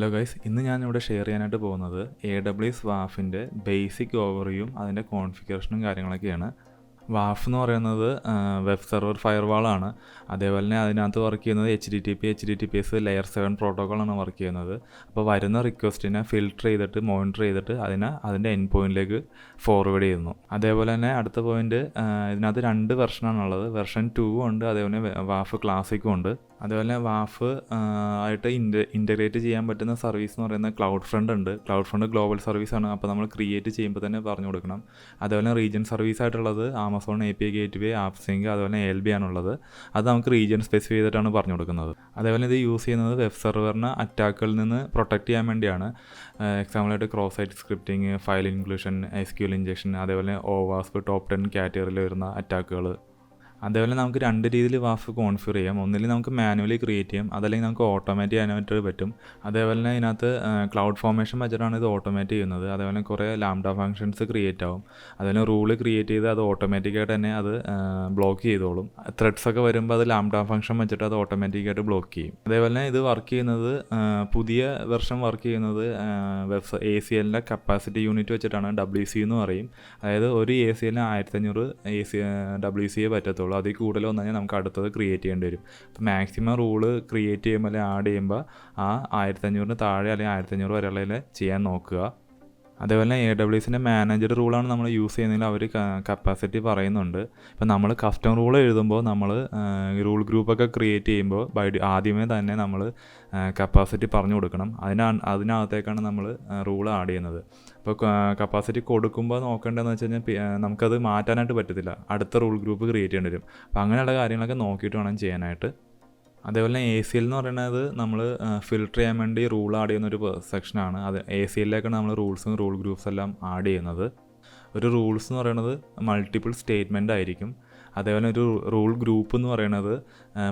Hello guys, ഇന്ന് ഞാനിവിടെ share ചെയ്യാനായിട്ട് പോകുന്നത് AWS WAFൻ്റെ ബേസിക് ഓവർവ്യൂയും അതിൻ്റെ കോൺഫിഗറേഷനും കാര്യങ്ങളൊക്കെയാണ്. WAF എന്ന് പറയുന്നത് വെബ് സെർവർ ഫയർവാളാണ്. അതേപോലെ തന്നെ അതിനകത്ത് വർക്ക് ചെയ്യുന്നത് HTTPS ലെയർ 7 പ്രോട്ടോക്കോളാണ് വർക്ക് ചെയ്യുന്നത്. അപ്പോൾ വരുന്ന റിക്വസ്റ്റിനെ ഫിൽട്ടർ ചെയ്തിട്ട് മോണിറ്റർ ചെയ്തിട്ട് അതിൻ്റെ എൻഡ് പോയിൻറ്റിലേക്ക് ഫോർവേഡ് ചെയ്യുന്നു. അതേപോലെ തന്നെ അടുത്ത പോയിൻറ്റ്, ഇതിനകത്ത് 2 വെർഷനാണുള്ളത്. വെർഷൻ 2 ഉണ്ട്, അതേപോലെ WAF ക്ലാസിക്കും ഉണ്ട്. അതേപോലെ WAF ആയിട്ട് ഇൻ്റഗ്രേറ്റ് ചെയ്യാൻ പറ്റുന്ന സർവീസ് എന്ന് പറയുന്നത് ക്ലൗഡ് ഫ്രണ്ട് ഉണ്ട്. ക്ലൗഡ് ഫ്രണ്ട് ഗ്ലോബൽ സർവീസാണ്, അപ്പോൾ നമ്മൾ ക്രിയേറ്റ് ചെയ്യുമ്പോൾ തന്നെ പറഞ്ഞു കൊടുക്കണം. അതേപോലെ റീജിയൻ സർവീസ് ആയിട്ടുള്ളത് ആമസോൺ API ഗേറ്റ്വേ, ആപ്സിങ്ക്, അതുപോലെ ALB ആണുള്ളത്. അത് നമുക്ക് റീജിയൻ സ്പെസിഫൈ ചെയ്തിട്ടാണ് പറഞ്ഞു കൊടുക്കുന്നത്. അതേപോലെ ഇത് യൂസ് ചെയ്യുന്നത് വെബ് സെർവറിനെ അറ്റാക്കുകളിൽ നിന്ന് പ്രൊട്ടക്റ്റ് ചെയ്യാൻ വേണ്ടിയാണ്. എക്സാമ്പിളായിട്ട് cross site scripting, file inclusion, SQL injection, അതേപോലെ OWASP ടോപ്പ് 10 കാറ്റഗറിയിൽ വരുന്ന അറ്റാക്കുകൾ. അതേപോലെ നമുക്ക് 2 രീതിയിൽ WAF കോൺഫിഗർ ചെയ്യാം. ഒന്നിൽ നമുക്ക് മാനുവലി ക്രിയേറ്റ് ചെയ്യാം, അതല്ലെങ്കിൽ നമുക്ക് ഓട്ടോമേറ്റ് ചെയ്യാനായിട്ട് പറ്റും. അതേപോലെ തന്നെ ഇതിനകത്ത് ക്ലൗഡ് ഫോർമേഷൻ വെച്ചിട്ടാണ് ഇത് ഓട്ടോമേറ്റ് ചെയ്യുന്നത്. അതേപോലെ കുറേ ലാംഡ ഫങ്ഷൻസ് ക്രിയേറ്റ് ആവും. അതേപോലെ റൂള് ക്രിയേറ്റ് ചെയ്ത് അത് ഓട്ടോമാറ്റിക്കായിട്ട് തന്നെ അത് ബ്ലോക്ക് ചെയ്തോളും. ത്രെഡ്സ് ഒക്കെ വരുമ്പോൾ അത് ലാംഡ ഫങ്ഷൻ വെച്ചിട്ട് അത് ഓട്ടോമാറ്റിക്കായിട്ട് ബ്ലോക്ക് ചെയ്യും. അതേപോലെ തന്നെ ഇത് വർക്ക് ചെയ്യുന്നത്, പുതിയ വെർഷൻ വർക്ക് ചെയ്യുന്നത് ACLൻ്റെ കപ്പാസിറ്റി യൂണിറ്റ് വെച്ചിട്ടാണ്. WC എന്ന് പറയും. അതായത് ഒരു ACLന് 1500 WC പറ്റത്തുള്ളൂ. അതിൽ കൂടുതൽ വന്നു കഴിഞ്ഞാൽ നമുക്ക് അടുത്തത് ക്രിയേറ്റ് ചെയ്യേണ്ടി വരും. അപ്പോൾ മാക്സിമം റൂള് ക്രിയേറ്റ് ചെയ്യുമ്പോൾ അല്ലെങ്കിൽ ആഡ് ചെയ്യുമ്പോൾ ആ 1500 താഴെ അല്ലെങ്കിൽ 1500 വരെയുള്ളതിൽ ചെയ്യാൻ നോക്കുക. അതേപോലെ AWSൻ്റെ മാനേജ്ഡ് റൂളാണ് നമ്മൾ യൂസ് ചെയ്യുന്നതിൽ അവർ കപ്പാസിറ്റി പറയുന്നുണ്ട്. ഇപ്പം നമ്മൾ കസ്റ്റം റൂൾ എഴുതുമ്പോൾ നമ്മൾ റൂൾ ഗ്രൂപ്പൊക്കെ ക്രിയേറ്റ് ചെയ്യുമ്പോൾ ആദ്യമേ തന്നെ നമ്മൾ കപ്പാസിറ്റി പറഞ്ഞു കൊടുക്കണം. അതിനകത്തേക്കാണ് നമ്മൾ റൂൾ ആഡ് ചെയ്യുന്നത്. അപ്പോൾ കപ്പാസിറ്റി കൊടുക്കുമ്പോൾ നോക്കേണ്ടതെന്ന് വെച്ച് കഴിഞ്ഞാൽ നമുക്കത് മാറ്റാനായിട്ട് പറ്റത്തില്ല, അടുത്ത റൂൾ ഗ്രൂപ്പ് ക്രിയേറ്റ് ചെയ്യേണ്ടി വരും. അപ്പോൾ അങ്ങനെയുള്ള കാര്യങ്ങളൊക്കെ നോക്കിയിട്ട് വേണം ചെയ്യാനായിട്ട്. അതേപോലെ ACL എന്ന് പറയുന്നത് നമ്മൾ ഫിൽട്ടർ ചെയ്യാൻ വേണ്ടി റൂൾ ആഡ് ചെയ്യുന്നൊരു സെക്ഷനാണ്. അത് ACLിലേക്കാണ് നമ്മൾ റൂൾസും റൂൾ ഗ്രൂപ്പ്സ് എല്ലാം ആഡ് ചെയ്യുന്നത്. ഒരു റൂൾസ് എന്ന് പറയുന്നത് മൾട്ടിപ്പിൾ സ്റ്റേറ്റ്മെൻ്റ് ആയിരിക്കും. അതേപോലെ ഒരു റൂൾ ഗ്രൂപ്പ് എന്ന് പറയുന്നത്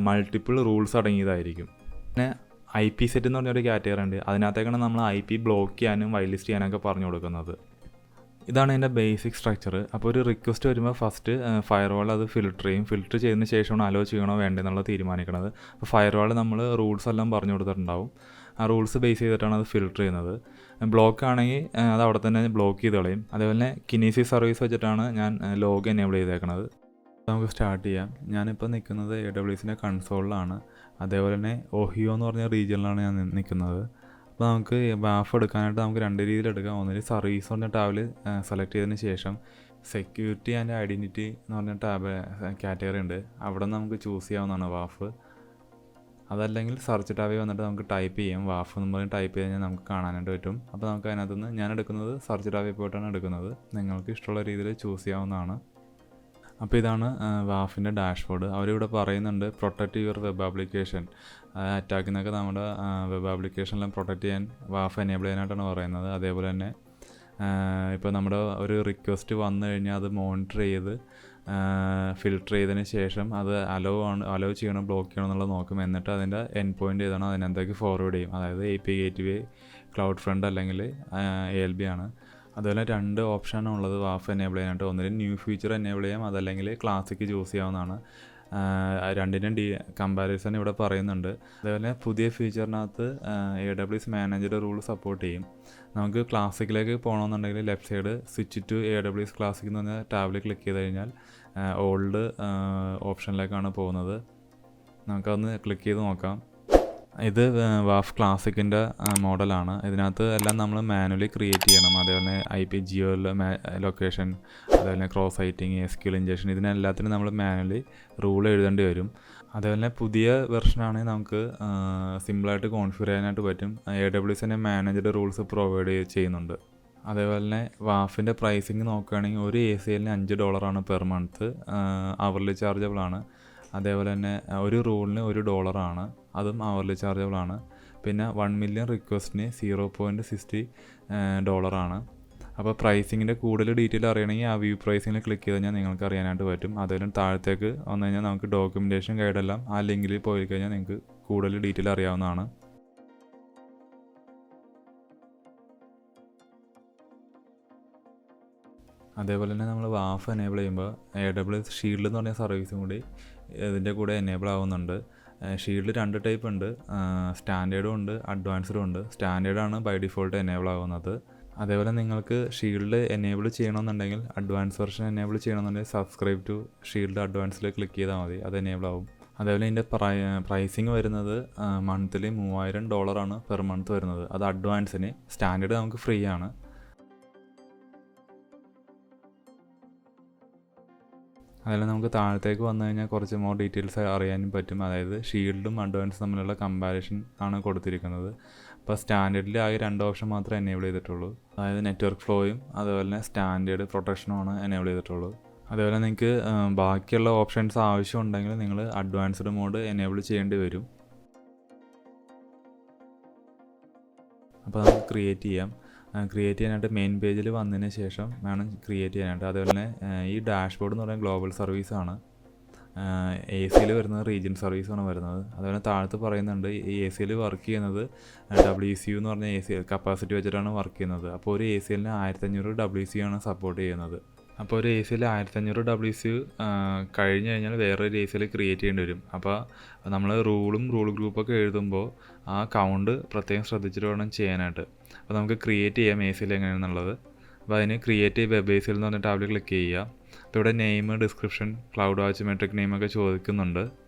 മൾട്ടിപ്പിൾ റൂൾസ് അടങ്ങിയതായിരിക്കും. പിന്നെ IP സെറ്റ് എന്ന് പറഞ്ഞൊരു കാറ്റഗറി ഉണ്ട്. അതിനകത്തേക്കാണ് നമ്മൾ IP ബ്ലോക്ക് ചെയ്യാനും വൈറ്റ് ലിസ്റ്റ് ചെയ്യാനൊക്കെ പറഞ്ഞു കൊടുക്കുന്നത്. ഇതാണ് ഇതിൻ്റെ ബേസിക് സ്ട്രക്ചർ. അപ്പോൾ ഒരു റിക്വസ്റ്റ് വരുമ്പോൾ ഫസ്റ്റ് ഫയർവാൾ അത് ഫിൽട്ടർ ചെയ്യും. ഫിൽട്ടർ ചെയ്തതിന് ശേഷമാണ് അലോ ചെയ്യണോ വേണ്ടെന്നുള്ളത് തീരുമാനിക്കുന്നത്. അപ്പോൾ ഫയർവാൾ നമ്മൾ റൂൾസ് എല്ലാം പറഞ്ഞു കൊടുത്തിട്ടുണ്ടാവും. ആ റൂൾസ് ബേസ് ചെയ്തിട്ടാണ് അത് ഫിൽട്ടർ ചെയ്യുന്നത്. ബ്ലോക്ക് ആണെങ്കിൽ അത് അവിടെ തന്നെ ബ്ലോക്ക് ചെയ്ത് കളയും. അതേപോലെ കിനീസിസ് സർവീസ് വെച്ചിട്ടാണ് ഞാൻ ലോഗ് എനേബിൾ ചെയ്തേക്കുന്നത്. നമുക്ക് സ്റ്റാർട്ട് ചെയ്യാം. ഞാനിപ്പോൾ നിൽക്കുന്നത് AWSൻ്റെ കൺസോളിലാണ്. അതേപോലെ തന്നെ OHIO എന്ന് പറഞ്ഞ റീജിയനിലാണ് ഞാൻ നിൽക്കുന്നത്. അപ്പോൾ നമുക്ക് WAF എടുക്കാനായിട്ട് നമുക്ക് 2 രീതിയിൽ എടുക്കാം. ഒന്നിൽ സർവീസ് പറഞ്ഞ ടാബിൽ സെലക്ട് ചെയ്തതിന് ശേഷം സെക്യൂരിറ്റി ആൻഡ് ഐഡൻറ്റിറ്റി എന്ന് പറഞ്ഞ ടാബ് കാറ്റഗറി ഉണ്ട്. അവിടെ നിന്ന് നമുക്ക് ചൂസ് ചെയ്യാവുന്നതാണ് WAF. അതല്ലെങ്കിൽ സെർച്ച് ടാബിൽ വന്നിട്ട് നമുക്ക് ടൈപ്പ് ചെയ്യാം. WAF എന്ന് പറഞ്ഞ് ടൈപ്പ് ചെയ്ത് കഴിഞ്ഞാൽ നമുക്ക് കാണാനായിട്ട് പറ്റും. അപ്പോൾ നമുക്ക് അതിനകത്തുനിന്ന് ഞാൻ എടുക്കുന്നത് സെർച്ച് ടാബിൽ പോയിട്ടാണ് എടുക്കുന്നത്. നിങ്ങൾക്ക് ഇഷ്ടമുള്ള രീതിയിൽ ചൂസ് ചെയ്യാവുന്നതാണ്. അപ്പോൾ ഇതാണ് WAFൻ്റെ ഡാഷ്ബോർഡ്. അവരിവിടെ പറയുന്നുണ്ട് പ്രൊട്ടക്റ്റ് യുവർ വെബ് ആപ്ലിക്കേഷൻ. അറ്റാക്കിൽ നിന്നൊക്കെ നമ്മുടെ വെബ് ആപ്ലിക്കേഷനെല്ലാം പ്രൊട്ടക്റ്റ് ചെയ്യാൻ WAF എനേബിൾ ചെയ്യാനായിട്ടാണ് പറയുന്നത്. അതേപോലെ തന്നെ ഇപ്പോൾ നമ്മുടെ ഒരു റിക്വസ്റ്റ് വന്നു കഴിഞ്ഞാൽ അത് മോണിറ്റർ ചെയ്ത് ഫിൽട്ടർ ചെയ്തതിന് ശേഷം അത് അലോ ചെയ്യണം ബ്ലോക്ക് ചെയ്യണം എന്നുള്ളത് നോക്കും. എന്നിട്ട് അതിൻ്റെ എൻഡ് പോയിൻ്റ് ഏതാണോ അതിനെന്തൊക്കെ ഫോർവേഡ് ചെയ്യും. അതായത് API ഗേറ്റ്വേ, ക്ലൗഡ് ഫ്രണ്ട് അല്ലെങ്കിൽ ALB ആണ്. അതുപോലെ 2 ഓപ്ഷനാണ് ഉള്ളത് WAF എനേബിൾ ചെയ്യാനായിട്ട്. ഒന്നിൽ ന്യൂ ഫീച്ചർ എനേബിൾ ചെയ്യാം, അതല്ലെങ്കിൽ ക്ലാസിക് ചൂസ് ചെയ്യാവുന്നതാണ്. രണ്ടിനും കമ്പാരിസൺ ഇവിടെ പറയുന്നുണ്ട്. അതേപോലെ പുതിയ ഫീച്ചറിനകത്ത് AWS മാനേജ്ഡ് റൂൾ സപ്പോർട്ട് ചെയ്യും. നമുക്ക് ക്ലാസിക്കിലേക്ക് പോകണമെന്നുണ്ടെങ്കിൽ left side switch to AWS classic എന്ന് പറഞ്ഞ ടാബിൽ ക്ലിക്ക് ചെയ്ത് കഴിഞ്ഞാൽ ഓൾഡ് ഓപ്ഷനിലേക്കാണ് പോകുന്നത്. നമുക്കതൊന്ന് ക്ലിക്ക് ചെയ്ത് നോക്കാം. ഇത് WAF ക്ലാസിക്കിൻ്റെ മോഡലാണ്. ഇതിനകത്ത് എല്ലാം നമ്മൾ മാനുവലി ക്രിയേറ്റ് ചെയ്യണം. അതേപോലെ IP ജിയോ ലൊക്കേഷൻ, അതേപോലെ ക്രോസ് സൈറ്റിങ്, SQL ഇഞ്ചക്ഷൻ, ഇതിനെല്ലാത്തിനും നമ്മൾ മാനുവലി റൂൾ എഴുതേണ്ടി വരും. അതേപോലെ പുതിയ വെർഷനാണെങ്കിൽ നമുക്ക് സിമ്പിളായിട്ട് കോൺഫിഗർ ചെയ്യാനായിട്ട് പറ്റും. AWSൻ്റെ മാനേജ്ഡ് റൂൾസ് പ്രൊവൈഡ് ചെയ്യുന്നുണ്ട്. അതേപോലെ തന്നെ WAFൻ്റെ പ്രൈസിങ് നോക്കുകയാണെങ്കിൽ ഒരു ACLന് $5 പെർ മന്ത്, അവർലി ചാർജബിൾ ആണ്. അതേപോലെ തന്നെ ഒരു റൂളിന് $1 അതും അവർലി ചാർജബിൾ ആണ്. പിന്നെ 1 മില്യൺ റിക്വസ്റ്റിന് $0.60 അപ്പോൾ പ്രൈസിങ്ങിൻ്റെ കൂടുതൽ ഡീറ്റെയിൽ അറിയണമെങ്കിൽ ആ വ്യൂ പ്രൈസിങ്ങിൽ ക്ലിക്ക് ചെയ്ത് കഴിഞ്ഞാൽ നിങ്ങൾക്ക് അറിയാനായിട്ട് പറ്റും. അതുപോലെ താഴത്തേക്ക് വന്നു കഴിഞ്ഞാൽ നമുക്ക് ഡോക്യുമെൻറ്റേഷൻ ഗൈഡെല്ലാം ആ ലിങ്കിൽ പോയി കഴിഞ്ഞാൽ നിങ്ങൾക്ക് കൂടുതൽ ഡീറ്റെയിൽ അറിയാവുന്നതാണ്. അതേപോലെ തന്നെ നമ്മൾ WAF എനേബിൾ ചെയ്യുമ്പോൾ AWS ഷീൽഡ് എന്ന് പറഞ്ഞ സർവീസും കൂടി ഇതിൻ്റെ കൂടെ എനേബിൾ ആവുന്നുണ്ട്. ഷീൽഡ് 2 ടൈപ്പ് ഉണ്ട്. സ്റ്റാൻഡേർഡും ഉണ്ട്, അഡ്വാൻസ്ഡും ഉണ്ട്. സ്റ്റാൻഡേർഡാണ് ബൈ ഡിഫോൾട്ട് എനേബിൾ ആകുന്നത്. അതേപോലെ നിങ്ങൾക്ക് ഷീൽഡ് എനേബിൾ ചെയ്യണമെന്നുണ്ടെങ്കിൽ, അഡ്വാൻസ് വെർഷൻ എനേബിൾ ചെയ്യണമെന്നുണ്ടെങ്കിൽ സബ്സ്ക്രൈബ് ടു ഷീൽഡ് അഡ്വാൻസിൽ ക്ലിക്ക് ചെയ്താൽ മതി, അത് എനേബിൾ ആവും. അതേപോലെ ഇതിൻ്റെ പ്രൈസിങ് വരുന്നത് മന്ത്ലി $3000 പെർ മന്ത് വരുന്നത്. അത് അഡ്വാൻസിന്. സ്റ്റാൻഡേർഡ് നമുക്ക് ഫ്രീ ആണ്. അതിൽ നമുക്ക് താഴത്തേക്ക് വന്നു കഴിഞ്ഞാൽ കുറച്ച് മോർ ഡീറ്റെയിൽസ് അറിയാനും പറ്റും. അതായത് ഷീൽഡും അഡ്വാൻസും തമ്മിലുള്ള കമ്പാരിഷൻ ആണ് കൊടുത്തിരിക്കുന്നത്. അപ്പോൾ സ്റ്റാൻഡേർഡിൽ ആകെ 2 ഓപ്ഷൻ മാത്രമേ എനേബിൾ ചെയ്തിട്ടുള്ളൂ. അതായത് നെറ്റ്വർക്ക് ഫ്ലോയും അതുപോലെ തന്നെ സ്റ്റാൻഡേർഡ് പ്രൊട്ടക്ഷനുമാണ് എനേബിൾ ചെയ്തിട്ടുള്ളൂ. അതേപോലെ നിങ്ങൾക്ക് ബാക്കിയുള്ള ഓപ്ഷൻസ് ആവശ്യമുണ്ടെങ്കിൽ നിങ്ങൾ അഡ്വാൻസ്ഡ് മോഡ് എനേബിൾ ചെയ്യേണ്ടി വരും. അപ്പോൾ നമുക്ക് ക്രിയേറ്റ് ചെയ്യാം. ക്രിയേറ്റ് ചെയ്യാനായിട്ട് മെയിൻ പേജിൽ വന്നതിന് ശേഷം വേണം ക്രിയേറ്റ് ചെയ്യാനായിട്ട്. അതുപോലെ തന്നെ ഈ ഡാഷ്ബോർഡ് എന്ന് പറയുന്നത് ഗ്ലോബൽ സർവീസാണ്. AC വരുന്നത് റീജിയൻ സർവീസാണ് വരുന്നത്. അതുപോലെ താഴത്ത് പറയുന്നുണ്ട് ഈ AC വർക്ക് ചെയ്യുന്നത് WCU എന്ന് പറഞ്ഞ AC കപ്പാസിറ്റി വെച്ചിട്ടാണ് വർക്ക് ചെയ്യുന്നത്. അപ്പോൾ ഒരു ACLന് 1500 WCU ആണ് സപ്പോർട്ട് ചെയ്യുന്നത്. അപ്പോൾ ഒരു ACL 1500 WCU കഴിഞ്ഞ് കഴിഞ്ഞാൽ വേറൊരു ACL ക്രിയേറ്റ് ചെയ്യേണ്ടി വരും. അപ്പോൾ നമ്മൾ റൂൾ ഗ്രൂപ്പൊക്കെ എഴുതുമ്പോൾ ആ കൗണ്ട് പ്രത്യേകം ശ്രദ്ധിച്ചിട്ട് വേണം ചെയ്യാനായിട്ട്. അപ്പോൾ നമുക്ക് ക്രിയേറ്റ് ചെയ്യാം ACL എങ്ങനെയാണെന്നുള്ളത്. അപ്പോൾ അതിന് ക്രിയേറ്റ് വെബ് ACL എന്ന് പറഞ്ഞ ടാബിൽ ക്ലിക്ക് ചെയ്യുക. അപ്പോൾ ഇവിടെ name, description, cloud watch, metric നെയിമൊക്കെ ചോദിക്കുന്നുണ്ട്.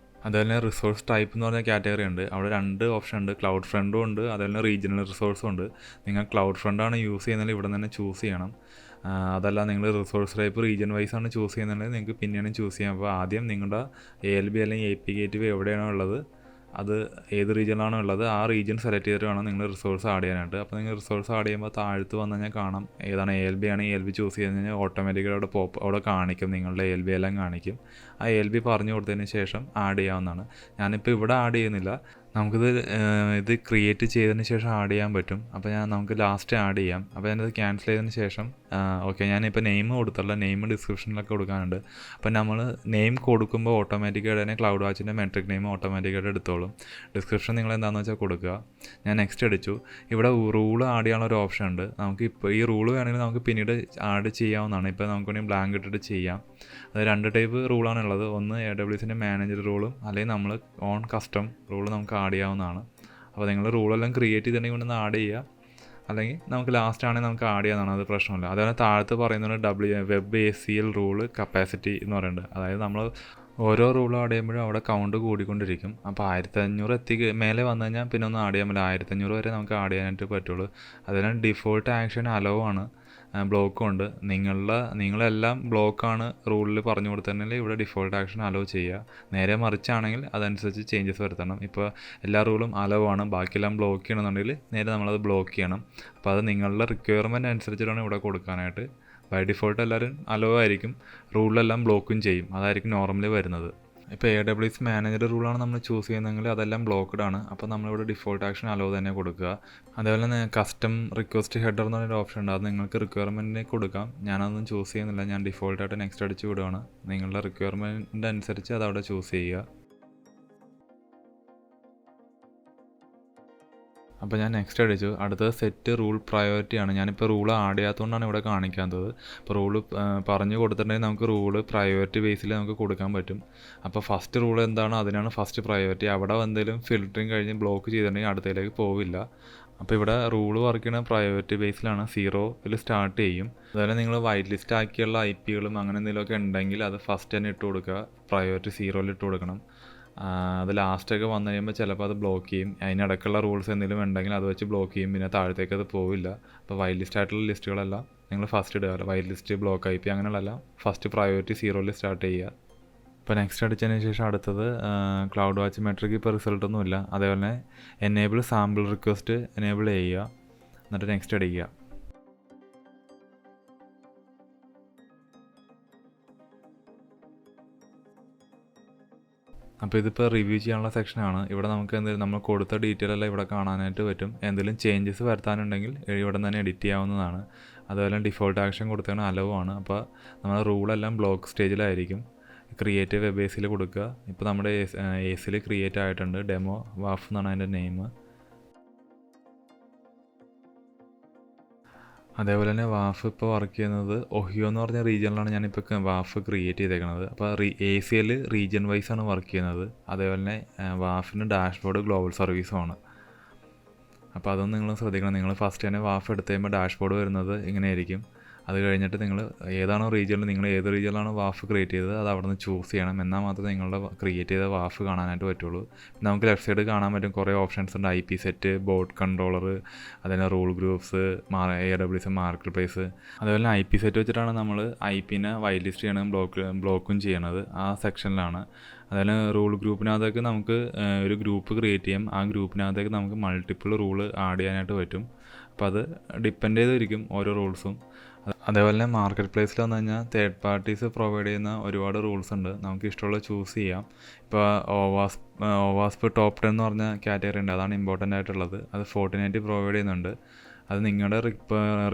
അതുപോലെ റിസോഴ്സ് ടൈപ്പ് എന്ന് പറഞ്ഞ കാറ്റഗറി ഉണ്ട്. അവിടെ 2 ഓപ്ഷൻ ഉണ്ട്. ക്ലൗഡ് ഫ്രണ്ടും ഉണ്ട്, അതുപോലെ റീജിയണൽ റിസോഴ്സും ഉണ്ട്. നിങ്ങൾ ക്ലൗഡ് ഫ്രണ്ടാണ് യൂസ് ചെയ്യുന്നതിൽ ഇവിടെ തന്നെ ചൂസ് ചെയ്യണം. അതല്ല നിങ്ങൾ റിസോഴ്സ് ടൈപ്പ് റീജിയൻ വൈസ് ആണ് ചൂസ് ചെയ്യുന്നുണ്ടെങ്കിൽ നിങ്ങൾക്ക് പിന്നെയാണ് ചൂസ് ചെയ്യാം. അപ്പോൾ ആദ്യം നിങ്ങളുടെ ALB അല്ലെങ്കിൽ AP ഗേറ്റ്വേ എവിടെയാണോ ഉള്ളത്, അത് ഏത് റീജിയനിലാണോ ഉള്ളത് ആ റീജിയൻ സെലക്ട് ചെയ്തിട്ട് വേണം നിങ്ങൾ റിസോഴ്സ് ആഡ് ചെയ്യാനായിട്ട്. അപ്പോൾ നിങ്ങൾ റിസോഴ്സ് ആഡ് ചെയ്യുമ്പോൾ താഴത്ത് വന്നു കഴിഞ്ഞാൽ കാണാം ഏതാണ് ALB ആണ്. ALB ചൂസ് ചെയ്ത് കഴിഞ്ഞാൽ ഓട്ടോമാറ്റിക്കലി അവിടെ കാണിക്കും, നിങ്ങളുടെ ALB എല്ലാം കാണിക്കും. ആ ALB പറഞ്ഞു കൊടുത്തതിന് ശേഷം ആഡ് ചെയ്യാവുന്നതാണ്. ഞാനിപ്പോൾ ഇവിടെ ആഡ് ചെയ്യുന്നില്ല. ഇത് ക്രിയേറ്റ് ചെയ്തതിന് ശേഷം ആഡ് ചെയ്യാൻ പറ്റും. അപ്പോൾ നമുക്ക് ലാസ്റ്റ് ആഡ് ചെയ്യാം. അപ്പോൾ ഞാനത് ക്യാൻസൽ ചെയ്തതിന് ശേഷം ഓക്കെ, ഞാനിപ്പോൾ നെയിം കൊടുത്തുള്ള നെയിം ഡിസ്ക്രിപ്ഷനിലൊക്കെ കൊടുക്കാനുണ്ട്. അപ്പോൾ നമ്മൾ നെയിം കൊടുക്കുമ്പോൾ ഓട്ടോമാറ്റിക്കായിട്ട് തന്നെ ക്ലൗഡ് വാച്ചിൻ്റെ മെട്രിക് നെയിം ഓട്ടോമാറ്റിക്കായിട്ട് എടുത്തോളും. ഡിസ്ക്രിപ്ഷൻ നിങ്ങൾ എന്താണെന്ന് വെച്ചാൽ കൊടുക്കുക. ഞാൻ നെക്സ്റ്റ് അടിച്ചു. ഇവിടെ റൂൾ ആഡ് ചെയ്യാനുള്ള ഒരു ഓപ്ഷൻ ഉണ്ട്. നമുക്ക് ഇപ്പോൾ ഈ റൂൾ വേണമെങ്കിൽ നമുക്ക് പിന്നീട് ആഡ് ചെയ്യാവുന്നതാണ്. ഇപ്പോൾ നമുക്ക് വേണമെങ്കിൽ ബ്ലാങ്ക് ഇട്ടിട്ട് ചെയ്യാം. അത് 2 ടൈപ്പ് റൂളാണുള്ളത്. ഒന്ന് AWSൻ്റെ മാനേജർ റൂളും അല്ലെങ്കിൽ നമ്മൾ ഓൺ കസ്റ്റം റൂൾ നമുക്ക് ആഡ് ചെയ്യാവുന്നതാണ്. അപ്പോൾ നിങ്ങൾ റൂളെല്ലാം ക്രിയേറ്റ് ചെയ്തിട്ടുണ്ടെങ്കിൽ കൊണ്ടൊന്ന് ആഡ് ചെയ്യുക, അല്ലെങ്കിൽ നമുക്ക് ലാസ്റ്റ് ആണെങ്കിൽ നമുക്ക് ആഡ് ചെയ്യാവുന്നതാണ്, അത് പ്രശ്നമില്ല. അതുപോലെ താഴത്ത് പറയുന്നത് വെബ് ACL റൂള് കപ്പാസിറ്റി എന്ന് പറയുന്നുണ്ട്. അതായത് നമ്മൾ ഓരോ റൂളും ആഡ് ചെയ്യുമ്പോഴും അവിടെ കൗണ്ട് കൂടിക്കൊണ്ടിരിക്കും. അപ്പോൾ 1500 മേലെ വന്നു കഴിഞ്ഞാൽ പിന്നെ ഒന്നും ആഡ് ചെയ്യാൻ പറ്റില്ല. 1500 വരെ നമുക്ക് ആഡ് ചെയ്യാനായിട്ട് പറ്റുള്ളൂ. അതിന് ഡിഫോൾട്ട് ആക്ഷൻ അലോ ആണ്, ബ്ലോക്കും ഉണ്ട്. നിങ്ങളെല്ലാം ബ്ലോക്കാണ് റൂളിൽ പറഞ്ഞു കൊടുത്തിട്ടുണ്ടെങ്കിൽ ഇവിടെ ഡിഫോൾട്ട് ആക്ഷൻ അലോ ചെയ്യുക. നേരെ മറിച്ചാണെങ്കിൽ അതനുസരിച്ച് ചേഞ്ചസ് വരുത്തണം. ഇപ്പോൾ എല്ലാ റൂളും അലോ ആണ്, ബാക്കിയെല്ലാം ബ്ലോക്ക് ചെയ്യണമെന്നുണ്ടെങ്കിൽ നേരെ നമ്മളത് ബ്ലോക്ക് ചെയ്യണം. അപ്പോൾ അത് നിങ്ങളുടെ റിക്വയർമെൻറ്റ് അനുസരിച്ചിട്ടാണ് ഇവിടെ കൊടുക്കാനായിട്ട്. ബൈ ഡിഫോൾട്ട് എല്ലാവരും അലോ ആയിരിക്കും, റൂളിലെല്ലാം ബ്ലോക്കും ചെയ്യും. അതായിരിക്കും നോർമലി വരുന്നത്. ഇപ്പോൾ AWS മാനേജർ റൂളാണ് നമ്മൾ ചൂസ് ചെയ്യുന്നതെങ്കിൽ അതെല്ലാം ബ്ലോക്ക്ഡ് ആണ്. അപ്പോൾ നമ്മളിവിടെ ഡിഫോൾട്ട് ആക്ഷൻ അലോ തന്നെ കൊടുക്കുക. അതേപോലെ തന്നെ കസ്റ്റം റിക്വസ്റ്റ് ഹെഡർ എന്ന് പറഞ്ഞൊരു ഓപ്ഷൻ ഉണ്ട്. അത് നിങ്ങൾക്ക് റിക്വയർമെൻറ്റിന് കൊടുക്കാം. ഞാനതൊന്നും ചൂസ് ചെയ്യുന്നില്ല. ഞാൻ ഡിഫോൾട്ടായിട്ട് നെക്സ്റ്റ് അടിച്ച് വിടുകയാണ്. നിങ്ങളുടെ റിക്വയർമെൻറ്റ് അനുസരിച്ച് അതവിടെ ചൂസ് ചെയ്യുക. അപ്പോൾ ഞാൻ നെക്സ്റ്റ് അടിച്ചു. അടുത്തത് സെറ്റ് റൂൾ പ്രയോറിറ്റിയാണ്. ഞാനിപ്പോൾ റൂൾ ആഡ് ചെയ്യാത്തതുകൊണ്ടാണ് ഇവിടെ കാണിക്കാത്തത്. അപ്പോൾ റൂള് പറഞ്ഞു കൊടുത്തിട്ടുണ്ടെങ്കിൽ നമുക്ക് റൂള് പ്രയോറിറ്റി ബേസിൽ നമുക്ക് കൊടുക്കാൻ പറ്റും. അപ്പോൾ ഫസ്റ്റ് റൂൾ എന്താണോ അതിനാണ് ഫസ്റ്റ് പ്രയോറിറ്റി. അവിടെ എന്തെങ്കിലും ഫിൽറ്ററിങ് കഴിഞ്ഞ് ബ്ലോക്ക് ചെയ്തിട്ടുണ്ടെങ്കിൽ അടുത്തതിലേക്ക് പോവില്ല. അപ്പോൾ ഇവിടെ റൂള് വർക്ക് ചെയ്യുന്ന പ്രയോറിറ്റി ബേസിലാണ്, 0ൽ സ്റ്റാർട്ട് ചെയ്യും. അതുപോലെ നിങ്ങൾ വൈറ്റ് ലിസ്റ്റ് ആക്കിയുള്ള IPകളും അങ്ങനെ എന്തെങ്കിലുമൊക്കെ ഉണ്ടെങ്കിൽ അത് ഫസ്റ്റ് തന്നെ ഇട്ട് കൊടുക്കുക. പ്രയോറിറ്റി 0ൽ ഇട്ട് കൊടുക്കണം. അത് ലാസ്റ്റൊക്കെ വന്നു കഴിയുമ്പോൾ ചിലപ്പോൾ അത് ബ്ലോക്ക് ചെയ്യും. അതിനിടയ്ക്കുള്ള റൂൾസ് എന്തെങ്കിലും ഉണ്ടെങ്കിൽ അത് വെച്ച് ബ്ലോക്ക് ചെയ്യും. പിന്നെ താഴത്തേക്ക് അത് പോവില്ല. അപ്പോൾ വൈറ്റ് ലിസ്റ്റ് ആയിട്ടുള്ള ലിസ്റ്റുകളെല്ലാം നിങ്ങൾ ഫസ്റ്റ് ഇടുക. വൈറ്റ് ലിസ്റ്റ്, ബ്ലോക്ക് IP അങ്ങനെയുള്ളതെല്ലാം ഫസ്റ്റ് പ്രയോറിറ്റി 0ൽ സ്റ്റാർട്ട് ചെയ്യുക. ഇപ്പോൾ നെക്സ്റ്റ് അടിച്ചതിന് ശേഷം അടുത്തത് ക്ലൗഡ് വാച്ച് മെട്രിക് ഇപ്പോൾ റിസൾട്ടൊന്നുമില്ല. അതേപോലെ എനേബിൾ സാമ്പിൾ റിക്വസ്റ്റ് എനേബിൾ ചെയ്യുക, എന്നിട്ട് നെക്സ്റ്റ് അടിക്കുക. അപ്പോൾ ഇതിപ്പോൾ റിവ്യൂ ചെയ്യാനുള്ള സെക്ഷനാണ്. ഇവിടെ നമുക്ക് എന്തെങ്കിലും നമ്മൾ കൊടുത്ത ഡീറ്റെയിൽ എല്ലാം ഇവിടെ കാണാനായിട്ട് പറ്റും. എന്തെങ്കിലും ചേഞ്ചസ് വരുത്താനുണ്ടെങ്കിൽ ഇവിടെ തന്നെ എഡിറ്റ് ചെയ്യാവുന്നതാണ്. അതുപോലെ ഡിഫോൾട്ട് ആക്ഷൻ കൊടുത്തതാണ് അലോ ആണ്. അപ്പോൾ നമ്മുടെ റൂളെല്ലാം ബ്ലോക്ക് സ്റ്റേജിലായിരിക്കും. ക്രിയേറ്റ് വെബ് ACL കൊടുക്കുക. ഇപ്പോൾ നമ്മുടെ ACL ക്രിയേറ്റ് ആയിട്ടുണ്ട്. ഡെമോ വാഫ് എന്നാണ് അതിൻ്റെ നെയിം. അതേപോലെ തന്നെ വാഫ് ഇപ്പോൾ വർക്ക് ചെയ്യുന്നത് ഒഹിയോ എന്ന് പറഞ്ഞ റീജിയനിലാണ് ഞാനിപ്പോൾ വാഫ് ക്രിയേറ്റ് ചെയ്തേക്കുന്നത്. അപ്പോൾ ACL റീജിയൻ വൈസ് ആണ് വർക്ക് ചെയ്യുന്നത്. അതേപോലെ തന്നെ വാഫിൻ്റെ ഡാഷ്ബോർഡ് ഗ്ലോബൽ സർവീസുമാണ്. അപ്പോൾ അതൊന്നും നിങ്ങൾ ശ്രദ്ധിക്കണം. നിങ്ങൾ ഫസ്റ്റ് തന്നെ വാഫ് എടുത്ത് കഴിയുമ്പോൾ ഡാഷ്ബോർഡ് വരുന്നത് ഇങ്ങനെയായിരിക്കും. അത് കഴിഞ്ഞിട്ട് നിങ്ങൾ ഏതാണോ റീജിയനിൽ നിങ്ങൾ ഏത് റീജിയനിലാണോ വാഫ് ക്രിയേറ്റ് ചെയ്തത് അത് അവിടെ നിന്ന് ചൂസ് ചെയ്യണം. എന്നാൽ മാത്രമേ നിങ്ങളുടെ ക്രിയേറ്റ് ചെയ്ത വാഫ് കാണാനായിട്ട് പറ്റുള്ളൂ. നമുക്ക് ലെഫ്റ്റ് സൈഡ് കാണാൻ പറ്റും കുറേ ഓപ്ഷൻസ് ഉണ്ട്. IP സെറ്റ്, ബോട്ട് കൺട്രോളർ, അതുപോലെ rule groups, AWS market place. അതുപോലെ തന്നെ IP സെറ്റ് വെച്ചിട്ടാണ് നമ്മൾ IPനെ വൈറ്റ് ലിസ്റ്റ് ചെയ്യണം, ബ്ലോക്കും ചെയ്യണത് ആ സെക്ഷനിലാണ്. അതുപോലെ റൂൾ ഗ്രൂപ്പിനകത്തേക്ക് നമുക്ക് ഒരു ഗ്രൂപ്പ് ക്രിയേറ്റ് ചെയ്യാം. ആ ഗ്രൂപ്പിനകത്തേക്ക് നമുക്ക് മൾട്ടിപ്പിൾ റൂൾ ആഡ് ചെയ്യാനായിട്ട് പറ്റും. അപ്പോൾ അത് ഡിപ്പെൻഡ് ചെയ്തിരിക്കും ഓരോ റൂൾസും. അതേപോലെ തന്നെ മാർക്കറ്റ് പ്ലേസിൽ വന്നു കഴിഞ്ഞാൽ തേർഡ് പാർട്ടീസ് പ്രൊവൈഡ് ചെയ്യുന്ന ഒരുപാട് റൂൾസ് ഉണ്ട്. നമുക്ക് ഇഷ്ടമുള്ളത് ചൂസ് ചെയ്യാം. ഇപ്പോൾ OWASP ടോപ്പ് 10 എന്ന് പറഞ്ഞ കാറ്റഗറി ഉണ്ട്. അതാണ് ഇമ്പോർട്ടൻ്റ് ആയിട്ടുള്ളത്. അത് Fortinet പ്രൊവൈഡ് ചെയ്യുന്നുണ്ട്. അത് നിങ്ങളുടെ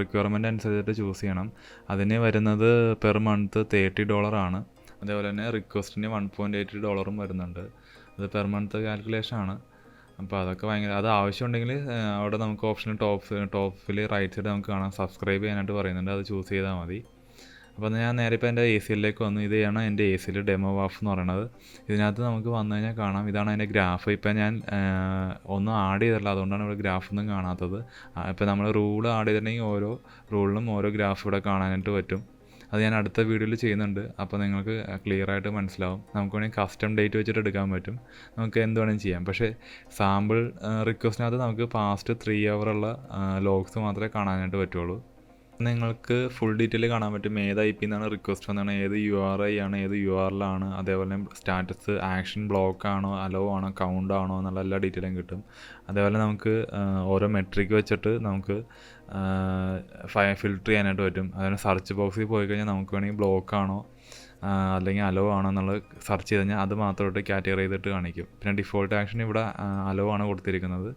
റിക്വയർമെൻറ്റ് അനുസരിച്ചിട്ട് ചൂസ് ചെയ്യണം. അതിന് വരുന്നത് പെർ മന്ത് $30 ആണ്. അതേപോലെ തന്നെ റിക്വസ്റ്റിന് $1.8 വരുന്നുണ്ട്. അത് പെർ മന്ത് കാൽക്കുലേഷൻ ആണ്. അപ്പോൾ അതൊക്കെ അത് ആവശ്യമുണ്ടെങ്കിൽ അവിടെ നമുക്ക് ഓപ്ഷൻ ടോപ്പിൽ റൈറ്റ് സൈഡ് നമുക്ക് കാണാം, സബ്സ്ക്രൈബ് ചെയ്യാനായിട്ട് പറയുന്നുണ്ട്. അത് ചൂസ് ചെയ്താൽ മതി. അപ്പോൾ ഞാൻ നേരെ ഇപ്പോൾ എൻ്റെ ACLലേക്ക് വന്നു. ഇതാണ് എൻ്റെ ACL ഡെമോ വാഫ് എന്ന് പറയുന്നത്. ഇതിനകത്ത് നമുക്ക് വന്നു കഴിഞ്ഞാൽ കാണാം, ഇതാണ് അതിൻ്റെ ഗ്രാഫ്. ഇപ്പം ഞാൻ ഒന്നും ആഡ് ചെയ്തിട്ടില്ല, അതുകൊണ്ടാണ് ഇവിടെ ഗ്രാഫൊന്നും കാണാത്തത്. ഇപ്പോൾ നമ്മൾ റൂൾ ആഡ് ചെയ്തിട്ടുണ്ടെങ്കിൽ ഓരോ റൂളിനും ഓരോ ഗ്രാഫ് ഇവിടെ കാണാനായിട്ട് പറ്റും. അത് ഞാൻ അടുത്ത വീഡിയോയിൽ ചെയ്യുന്നുണ്ട്. അപ്പോൾ നിങ്ങൾക്ക് ക്ലിയർ ആയിട്ട് മനസ്സിലാവും. നമുക്ക് വേണമെങ്കിൽ കസ്റ്റം ഡേറ്റ് വെച്ചിട്ട് എടുക്കാൻ പറ്റും. നമുക്ക് എന്ത് വേണമെങ്കിലും ചെയ്യാം. പക്ഷേ സാമ്പിൾ റിക്വസ്റ്റിനകത്ത് നമുക്ക് പാസ്റ്റ് 3 ഹവറുള്ള ലോഗ്സ് മാത്രമേ കാണാനായിട്ട് പറ്റുള്ളൂ. നിങ്ങൾക്ക് ഫുൾ ഡീറ്റെയിൽ കാണാൻ പറ്റും. ഏത് IP എന്നാണ് റിക്വസ്റ്റ് വന്നതാണ്, ഏത് URI ആണ്, ഏത് URL ആണ്, അതേപോലെ സ്റ്റാറ്റസ് ആക്ഷൻ ബ്ലോക്ക് ആണോ, അലോ ആണോ, കൗണ്ട് ആണോ എന്നുള്ള എല്ലാ ഡീറ്റെയിലും കിട്ടും. അതേപോലെ നമുക്ക് ഓരോ മെട്രിക് വെച്ചിട്ട് നമുക്ക് ഫിൽട്ടർ ചെയ്യാനായിട്ട് പറ്റും. അതുപോലെ സെർച്ച് ബോക്സിൽ പോയി കഴിഞ്ഞാൽ നമുക്ക് വേണമെങ്കിൽ ബ്ലോക്ക് ആണോ അല്ലെങ്കിൽ അലോ ആണോ എന്നുള്ളത് സെർച്ച് ചെയ്ത് കഴിഞ്ഞാൽ അത് മാത്രമായിട്ട് കാറ്റഗറി ചെയ്തിട്ട് കാണിക്കും. പിന്നെ ഡിഫോൾട്ട് ആക്ഷൻ ഇവിടെ അലോ ആണ് കൊടുത്തിരിക്കുന്നത്.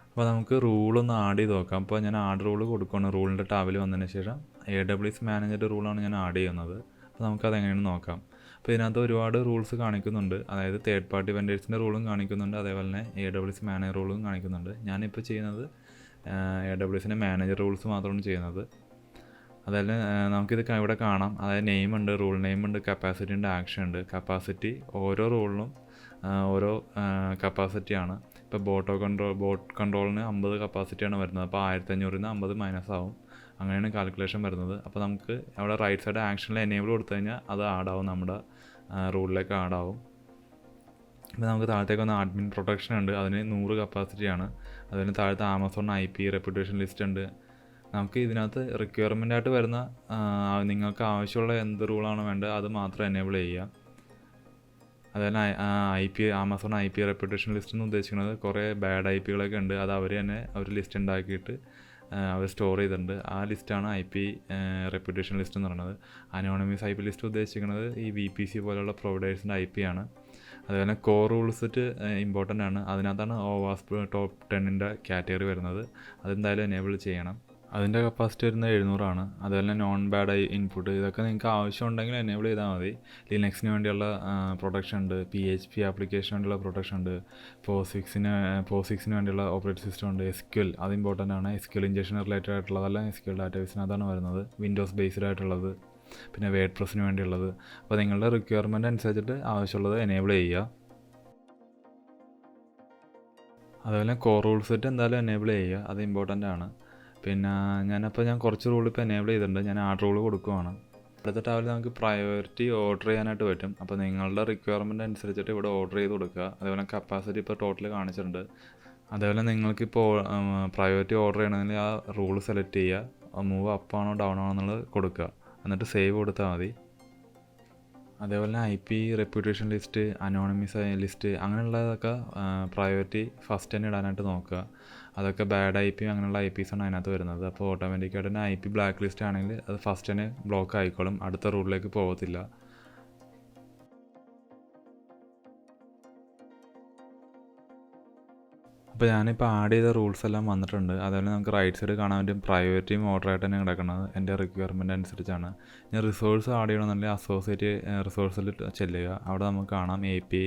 അപ്പോൾ നമുക്ക് റൂളൊന്ന് ആഡ് ചെയ്ത് നോക്കാം. അപ്പോൾ ഞാൻ ആഡ് റൂൾ കൊടുക്കുകയാണ്. റൂളിൻ്റെ ടാബിൽ വന്നതിന് ശേഷം AWS മാനേജ്ഡ് റൂളാണ് ഞാൻ ആഡ് ചെയ്യുന്നത്. അപ്പോൾ നമുക്കത് എങ്ങനെയാണ് നോക്കാം. അപ്പോൾ ഇതിനകത്ത് ഒരുപാട് റൂൾസ് കാണിക്കുന്നുണ്ട്. അതായത് തേർഡ് പാർട്ടി വെൻഡേഴ്സിൻ്റെ റൂളും കാണിക്കുന്നുണ്ട്. അതേപോലെ തന്നെ AWS മാനേജർ റൂളും കാണിക്കുന്നുണ്ട്. ഞാനിപ്പോൾ ചെയ്യുന്നത് AWSൻ്റെ മാനേജർ റൂൾസ് മാത്രമാണ് ചെയ്യുന്നത്. അതുപോലെ നമുക്കിത് ഇവിടെ കാണാം. അതായത് നെയിം ഉണ്ട്, റൂൾ നെയിം ഉണ്ട്, കപ്പാസിറ്റി ഉണ്ട്, ആക്ഷൻ ഉണ്ട്. കപ്പാസിറ്റി ഓരോ റൂളിനും ഓരോ കപ്പാസിറ്റിയാണ്. ഇപ്പോൾ ബോട്ട് കൺട്രോളിന് 50 കപ്പാസിറ്റിയാണ് വരുന്നത്. അപ്പോൾ 1500 50 മൈനസ് ആവും. അങ്ങനെയാണ് കാൽക്കുലേഷൻ വരുന്നത്. അപ്പോൾ നമുക്ക് അവിടെ റൈറ്റ് സൈഡ് ആക്ഷനിൽ എനേബിൾ കൊടുത്തു കഴിഞ്ഞാൽ അത് ആഡാവും, നമ്മുടെ റൂളിലേക്ക് ആഡാവും. അപ്പോൾ നമുക്ക് താഴത്തേക്ക് വന്ന അഡ്മിൻ പ്രൊട്ടക്ഷൻ ഉണ്ട്. അതിന് 100 കപ്പാസിറ്റിയാണ്. അതിന് താഴത്തെ ആമസോൺ IP റെപ്യൂട്ടേഷൻ ലിസ്റ്റ് ഉണ്ട്. നമുക്ക് ഇതിനകത്ത് റിക്വയർമെൻ്റ് ആയിട്ട് വരുന്ന നിങ്ങൾക്ക് ആവശ്യമുള്ള എന്ത് റൂളാണോ വേണ്ടത് അത് മാത്രം എനേബിൾ ചെയ്യുക. അതുപോലെ ആമസോൺ IP റെപ്യൂട്ടേഷൻ ലിസ്റ്റ് എന്ന് ഉദ്ദേശിക്കുന്നത് കുറേ ബാഡ് IPകളൊക്കെ ഉണ്ട്. അത് അവർ തന്നെ ഒരു ലിസ്റ്റ് ഉണ്ടാക്കിയിട്ട് അവർ സ്റ്റോർ ചെയ്തിട്ടുണ്ട്. ആ ലിസ്റ്റാണ് IP റെപ്യൂട്ടേഷൻ ലിസ്റ്റ് എന്ന് പറയുന്നത്. അനോണിമസ് IP ലിസ്റ്റ് ഉദ്ദേശിക്കുന്നത് ഈ VPC പോലുള്ള പ്രൊവൈഡേഴ്സിൻ്റെ IP ആണ്. അതുപോലെ കോർ റൂൾസ് സെറ്റ് ഇമ്പോർട്ടൻ്റ് ആണ്. അതിനകത്താണ് OWASP ടോപ്പ് 10 കാറ്റഗറി വരുന്നത്. അതെന്തായാലും എനേബിൾ ചെയ്യണം. അതിൻ്റെ കപ്പാസിറ്റി വരുന്നത് 700 ആണ്. അതുപോലെ നോൺ ബാഡ് ഇൻപുട്ട് ഇതൊക്കെ നിങ്ങൾക്ക് ആവശ്യമുണ്ടെങ്കിൽ എനേബിൾ ചെയ്താൽ മതി. ലിനക്സിന് വേണ്ടിയുള്ള പ്രൊട്ടക്ഷൻ ഉണ്ട്, PHP ആപ്ലിക്കേഷന് വേണ്ടിയുള്ള പ്രൊട്ടക്ഷൻ ഉണ്ട്, POSIXന് വേണ്ടിയുള്ള ഓപ്പറേറ്റിംഗ് സിസ്റ്റം ഉണ്ട്, SQL അത് ഇമ്പോർട്ടൻ്റ് ആണ്. SQL ഇഞ്ചക്ഷൻ റിലേറ്റഡ് ആയിട്ടുള്ളതെല്ലാം SQL ഡാറ്റാബേസിനകത്താണ് വരുന്നത്. വിൻഡോസ് ബേസ്ഡ് ആയിട്ടുള്ളത്, പിന്നെ വേഡ്പ്രസ്സിന് വേണ്ടിയുള്ളത്. അപ്പോൾ നിങ്ങളുടെ റിക്വയർമെൻറ്റ് അനുസരിച്ചിട്ട് ആവശ്യമുള്ളത് എനേബിൾ ചെയ്യുക. അതുപോലെ കോർ റൂൾ സെറ്റ് എന്തായാലും എനേബിൾ ചെയ്യുക, അത് ഇമ്പോർട്ടൻ്റ് ആണ്. പിന്നെ ഞാൻ കുറച്ച് റൂൾ ഇപ്പോൾ എനേബിൾ ചെയ്തിട്ടുണ്ട്. ഞാൻ ആഡ് റൂൾ കൊടുക്കുവാണ്. അടുത്ത ടാബിൽ നമുക്ക് പ്രയോറിറ്റി ഓർഡർ ചെയ്യാനായിട്ട് പറ്റും. അപ്പോൾ നിങ്ങളുടെ റിക്വയർമെൻറ്റ് അനുസരിച്ചിട്ട് ഇവിടെ ഓർഡർ ചെയ്ത് കൊടുക്കുക. അതേപോലെ കപ്പാസിറ്റി ഇപ്പോൾ ടോട്ടൽ കാണിച്ചിട്ടുണ്ട്. അതേപോലെ നിങ്ങൾക്കിപ്പോൾ പ്രയോറിറ്റി ഓർഡർ ചെയ്യണമെങ്കിൽ ആ റൂൾ സെലക്ട് ചെയ്യുക, മൂവ് അപ്പ് ആണോ ഡൗൺ ആണോ എന്നുള്ളത് കൊടുക്കുക, എന്നിട്ട് സേവ് കൊടുത്താൽ മതി. അതേപോലെ IP reputation list, anonymous list അങ്ങനെയുള്ളതൊക്കെ പ്രയോറിറ്റി ഫസ്റ്റ് തന്നെ ഇടാനായിട്ട് നോക്കുക. അതൊക്കെ ബാഡ് IP അങ്ങനെയുള്ള IPസാണ് അതിനകത്ത് വരുന്നത്. അപ്പോൾ ഓട്ടോമാറ്റിക്കായിട്ട് തന്നെ IP ബ്ലാക്ക് ലിസ്റ്റ് ആണെങ്കിൽ അത് ഫസ്റ്റ് തന്നെ ബ്ലോക്ക് ആയിക്കോളും, അടുത്ത റൂളിലേക്ക് പോകത്തില്ല. അപ്പോൾ ഞാനിപ്പോൾ ആഡ് ചെയ്ത റൂൾസ് എല്ലാം വന്നിട്ടുണ്ട്. അതുപോലെ നമുക്ക് റൈറ്റ് സൈഡ് കാണാൻ പറ്റും പ്രയോറിറ്റിയും ഓർഡറായിട്ട് തന്നെ കിടക്കുന്നത് എൻ്റെ റിക്വയർമെൻറ്റ് അനുസരിച്ചാണ്. ഞാൻ റിസോഴ്സ് ആഡ് ചെയ്യണമെന്നുണ്ടെങ്കിൽ അസോസിയേറ്റ് റിസോഴ്സിൽ ചെല്ലുക. അവിടെ നമുക്ക് കാണാം API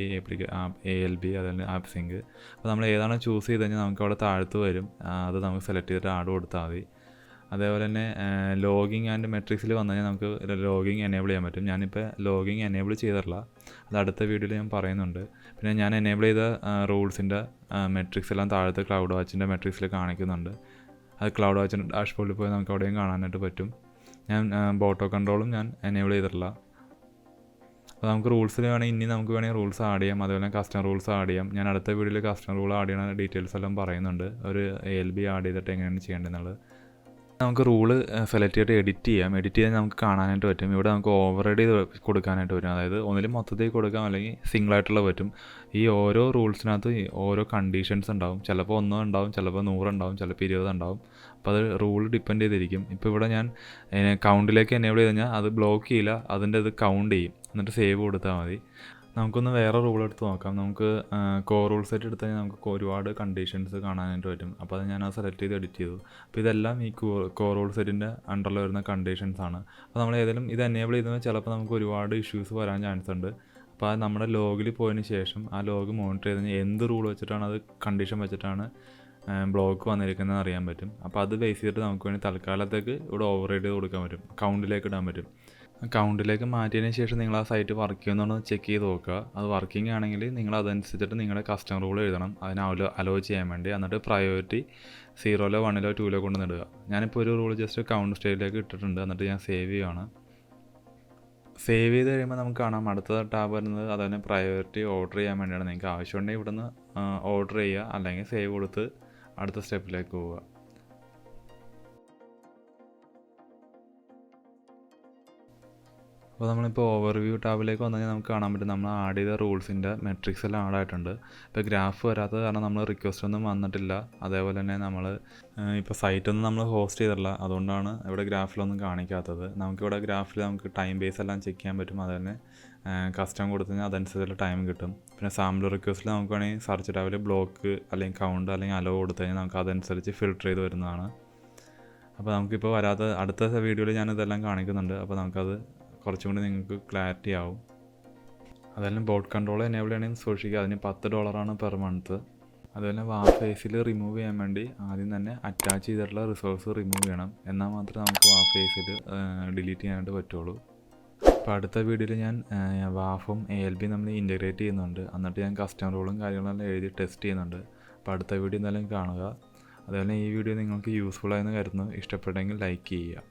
ALB അതുപോലെ ആപ്പ് സിങ്ക്. അപ്പോൾ നമ്മൾ ഏതാണ് ചൂസ് ചെയ്ത് കഴിഞ്ഞാൽ നമുക്ക് അവിടെ താഴത്ത് വരും. അത് നമുക്ക് സെലക്ട് ചെയ്തിട്ട് ആഡ് കൊടുത്താൽ മതി. അതേപോലെ തന്നെ ലോഗിങ് ആൻഡ് മെട്രിക്സിൽ വന്നു കഴിഞ്ഞാൽ നമുക്ക് ലോഗിങ് എനേബിൾ ചെയ്യാൻ പറ്റും. ഞാനിപ്പോൾ ലോഗിങ് എനേബിൾ ചെയ്തിട്ടില്ല, അത് അടുത്ത വീഡിയോയിൽ ഞാൻ പറയുന്നുണ്ട്. പിന്നെ ഞാൻ എനേബിൾ ചെയ്ത റൂൾസിൻ്റെ മെട്രിക്സ് എല്ലാം താഴത്തെ ക്ലൗഡ് വാച്ചിൻ്റെ മെട്രിക്സിൽ കാണിക്കുന്നുണ്ട്. അത് ക്ലൗഡ് വാച്ചിൻ്റെ ഡാഷ്ബോർഡിൽ പോയി നമുക്ക് അവിടെയും കാണാനായിട്ട് പറ്റും. ഞാൻ ബോട്ടോ കൺട്രോളും ഞാൻ എനേബിൾ ചെയ്തിട്ടില്ല. അപ്പോൾ നമുക്ക് റൂൾസിൽ ഇനി നമുക്ക് വേണമെങ്കിൽ റൂൾസ് ആഡ് ചെയ്യാം, അതുപോലെ കസ്റ്റം റൂൾസ് ആഡ് ചെയ്യാം. ഞാൻ അടുത്ത വീഡിയോയിൽ കസ്റ്റം റൂൾ ആഡ് ചെയ്യുന്ന ഡീറ്റെയിൽസ് എല്ലാം പറയുന്നുണ്ട്, ഒരു ALB ആഡ് ചെയ്തിട്ട് എങ്ങനെയാണ് ചെയ്യേണ്ടതെന്നുള്ളത്. നമുക്ക് റൂള് സെലക്ട് ചെയ്തിട്ട് എഡിറ്റ് ചെയ്താൽ നമുക്ക് കാണാനായിട്ട് പറ്റും. ഇവിടെ നമുക്ക് ഓവർറൈഡ് ചെയ്ത് കൊടുക്കാനായിട്ട് പറ്റും, അതായത് ഒന്നിലും മൊത്തത്തിൽ കൊടുക്കാം അല്ലെങ്കിൽ സിംഗിളായിട്ടുള്ള പറ്റും. ഈ ഓരോ റൂൾസിനകത്ത് ഓരോ കണ്ടീഷൻസ് ഉണ്ടാവും, ചിലപ്പോൾ 1 ഉണ്ടാവും, ചിലപ്പോൾ 100 ഉണ്ടാവും, ചിലപ്പോൾ 20 ഉണ്ടാവും. അപ്പോൾ അത് റൂൾ ഡിപ്പെൻഡ് ചെയ്തിരിക്കും. ഇപ്പോൾ ഇവിടെ ഞാൻ കൗണ്ടിലേക്ക് എനേബിൾ ചെയ്ത് കഴിഞ്ഞാൽ അത് ബ്ലോക്ക് ചെയ്യില്ല, അതിൻ്റെ ഇത് കൗണ്ട് ചെയ്യും, എന്നിട്ട് സേവ് കൊടുത്താൽ മതി. നമുക്കൊന്ന് വേറെ റൂൾ എടുത്ത് നോക്കാം. നമുക്ക് റൂൾ സെറ്റ് എടുത്ത് കഴിഞ്ഞാൽ നമുക്ക് ഒരുപാട് കണ്ടീഷൻസ് കാണാനായിട്ട് പറ്റും. അപ്പോൾ അത് ഞാനത് സെലക്ട് ചെയ്ത് എഡിറ്റ് ചെയ്തു. അപ്പോൾ ഇതെല്ലാം ഈ റൂൾ സെറ്റിൻ്റെ അണ്ടറിൽ വരുന്ന കണ്ടീഷൻസ് ആണ്. അപ്പോൾ നമ്മൾ ഏതെങ്കിലും ഇത് എനേബിൾ ചെയ്താൽ ചിലപ്പോൾ നമുക്ക് ഒരുപാട് ഇഷ്യൂസ് വരാൻ ചാൻസ് ഉണ്ട്. അപ്പോൾ അത് നമ്മുടെ ലോഗിൽ പോയതിന് ശേഷം ആ ലോഗ് മോണിറ്റർ ചെയ്ത് കഴിഞ്ഞാൽ എന്ത് റൂൾ വെച്ചിട്ടാണ് അത് കണ്ടീഷൻ വെച്ചിട്ടാണ് ബ്ലോക്ക് വന്നിരിക്കുന്നതെന്ന് അറിയാൻ പറ്റും. അപ്പോൾ അത് ബേസ് ചെയ്തിട്ട് നമുക്ക് വേണ്ടി തൽക്കാലത്തേക്ക് ഇവിടെ ഓവർറൈഡ് ചെയ്ത് കൊടുക്കാൻ പറ്റും, കൗണ്ടിലേക്ക് ഇടാൻ പറ്റും. കൗണ്ടിലേക്ക് മാറ്റിയതിന് ശേഷം നിങ്ങൾ ആ സൈറ്റ് വർക്ക് ചെയ്യുമെന്ന് ചെക്ക് ചെയ്ത് നോക്കുക. അത് വർക്കിംഗ് ആണെങ്കിൽ നിങ്ങൾ അതനുസരിച്ചിട്ട് നിങ്ങളുടെ കസ്റ്റം റൂൾ എഴുതണം, അതിനെ അലോ ചെയ്യാൻ വേണ്ടി. എന്നിട്ട് പ്രയോറിറ്റി 0, 1, 2 കൊണ്ട് ഇടുക. ഞാനിപ്പോൾ ഒരു റൂൾ ജസ്റ്റ് കൗണ്ട് സ്റ്റേജിലേക്ക് ഇട്ടിട്ടുണ്ട്, എന്നിട്ട് ഞാൻ സേവ് ചെയ്യുകയാണ്. സേവ് ചെയ്ത് കഴിയുമ്പോൾ നമുക്ക് കാണാം അടുത്ത ടാബ് വരുന്നത് അതുതന്നെ പ്രയോറിറ്റി ഓർഡർ ചെയ്യാൻ വേണ്ടിയാണ്. നിങ്ങൾക്ക് ആവശ്യമുണ്ടെങ്കിൽ ഇവിടുന്ന് ഓർഡർ ചെയ്യുക, അല്ലെങ്കിൽ സേവ് കൊടുത്ത് അടുത്ത സ്റ്റെപ്പിലേക്ക് പോവുക. അപ്പോൾ നമ്മളിപ്പോൾ ഓവർവ്യൂ ടാബിലേക്ക് വന്നു കഴിഞ്ഞാൽ നമുക്ക് കാണാൻ പറ്റും നമ്മൾ ആഡ് ചെയ്ത റൂൾസിൻ്റെ മെട്രിക്സ് എല്ലാം ആഡ് ആയിട്ടുണ്ട്. ഇപ്പോൾ ഗ്രാഫ് വരാത്തത് കാരണം നമ്മൾ റിക്വസ്റ്റ് ഒന്നും വന്നിട്ടില്ല. അതേപോലെ തന്നെ നമ്മൾ ഇപ്പോൾ സൈറ്റൊന്നും നമ്മൾ ഹോസ്റ്റ് ചെയ്തിട്ടില്ല, അതുകൊണ്ടാണ് ഇവിടെ ഗ്രാഫിലൊന്നും കാണിക്കാത്തത്. നമുക്കിവിടെ ഗ്രാഫിൽ നമുക്ക് ടൈം ബേസ് എല്ലാം ചെക്ക് ചെയ്യാൻ പറ്റും. അത് തന്നെ കസ്റ്റം കൊടുത്തു കഴിഞ്ഞാൽ അതനുസരിച്ചുള്ള ടൈം കിട്ടും. പിന്നെ സാമ്പിൾ റിക്വസ്റ്റിൽ നമുക്ക് വേണമെങ്കിൽ സെർച്ച് ടാബിൽ ബ്ലോക്ക് അല്ലെങ്കിൽ കൗണ്ട് അല്ലെങ്കിൽ അലോ കൊടുത്തു കഴിഞ്ഞാൽ നമുക്ക് അതനുസരിച്ച് ഫിൽട്ടർ ചെയ്ത് വരുന്നതാണ്. അപ്പോൾ നമുക്കിപ്പോൾ വരാത്ത അടുത്ത വീഡിയോയിൽ ഞാനിതെല്ലാം കാണിക്കുന്നുണ്ട്. അപ്പോൾ നമുക്കത് കുറച്ചും കൂടി നിങ്ങൾക്ക് ക്ലാരിറ്റി ആവും. അതെല്ലാം ബോട്ട് കൺട്രോൾ എനേബിൾ ചെയ്യണമെങ്കിൽ സൂക്ഷിക്കുക, അതിന് $10 പെർ മന്ത്. അതുപോലെ വാഫ് ഫേസിൽ റിമൂവ് ചെയ്യാൻ വേണ്ടി ആദ്യം തന്നെ അറ്റാച്ച് ചെയ്തിട്ടുള്ള റിസോഴ്സ് റിമൂവ് ചെയ്യണം, എന്നാൽ മാത്രമേ നമുക്ക് വാഫ് ഫേസിൽ ഡിലീറ്റ് ചെയ്യാനായിട്ട് പറ്റുള്ളൂ. അപ്പോൾ അടുത്ത വീഡിയോയിൽ ഞാൻ വാഫും ALB നമ്മൾ ഇൻറ്റഗ്രേറ്റ് ചെയ്യുന്നുണ്ട്, എന്നിട്ട് ഞാൻ കസ്റ്റം റൂളും കാര്യങ്ങളെല്ലാം എഴുതി ടെസ്റ്റ് ചെയ്യുന്നുണ്ട്. അപ്പോൾ അടുത്ത വീഡിയോ എന്തായാലും കാണുക. അതുപോലെ ഈ വീഡിയോ നിങ്ങൾക്ക് യൂസ്ഫുൾ ആയെന്ന് കരുതുന്നു. ഇഷ്ടപ്പെട്ടെങ്കിൽ ലൈക്ക് ചെയ്യുക.